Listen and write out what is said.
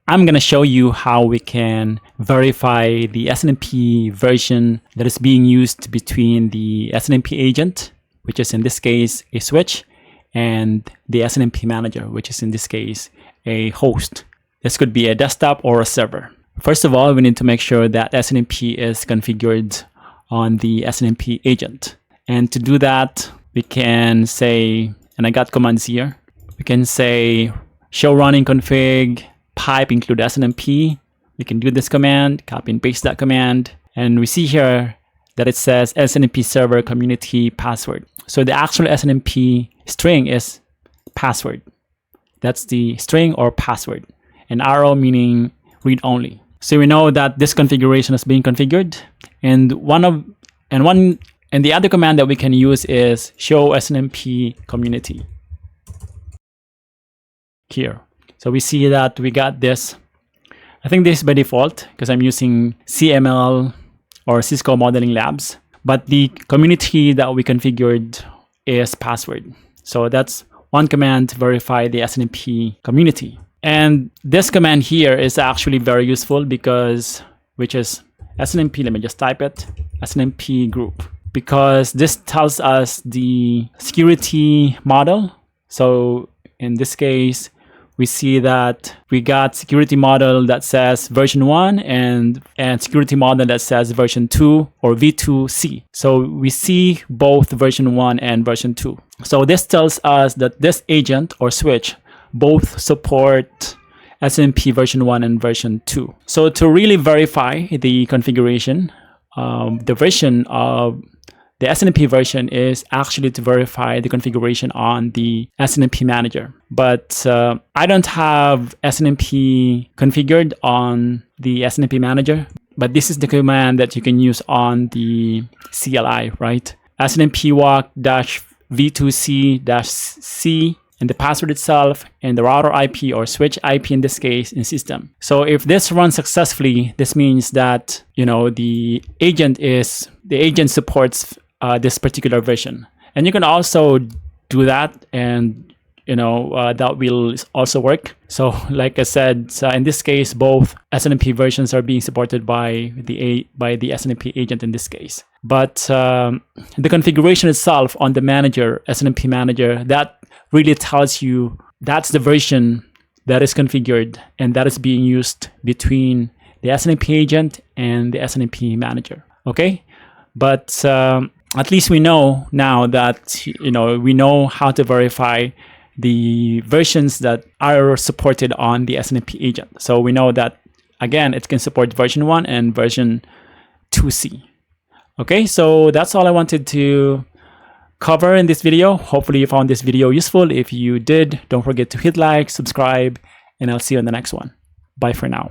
I'm going to show you how we can verify the SNMP version that is being used between the SNMP agent, which is in this case a switch, and the SNMP manager, which is in this case a host. This could be a desktop or a server. First of all, we need to make sure that SNMP is configured on the SNMP agent. And to do that, we can say, and I got commands here, we can say show running config pipe include SNMP. We can do this command, copy and paste that command, and we see here that it says SNMP-server community password. So the actual SNMP string is password. That's the string or password, and arrow meaning read only. So we know that this configuration is being configured, and the other command that we can use is show SNMP community here. So we see that we got this. I think this is by default because I'm using CML or Cisco Modeling Labs, but the community that we configured is password. So that's one command to verify the SNMP community. And this command here is actually very useful because, which is SNMP, let me just type it, SNMP group, because this tells us the security model. So in this case, we see that we got security model that says version 1 and security model that says version 2 or V2C. So we see both version 1 and version 2. So this tells us that this agent or switch both support SNMP version 1 and version 2. So to really verify the configuration, the version of the SNMP version is actually to verify the configuration on the SNMP manager. But I don't have SNMP configured on the SNMP manager, but this is the command that you can use on the CLI, right? snmpwalk -v2c-c and the password itself and the router IP or switch IP in this case in system. So if this runs successfully, this means that, you know, the agent supports this particular version. And you can also do that, and you know that will also work. So like I said, in this case, both SNMP versions are being supported by the SNMP agent in this case. But the configuration itself on the manager, SNMP manager, that really tells you that's the version that is configured and that is being used between the SNMP agent and the SNMP manager. Okay, but at least we know now that, you know, we know how to verify the versions that are supported on the SNMP agent. So we know that, again, it can support version 1 and version 2C. Okay, so that's all I wanted to cover in this video. Hopefully you found this video useful. If you did, don't forget to hit like, subscribe, and I'll see you in the next one. Bye for now.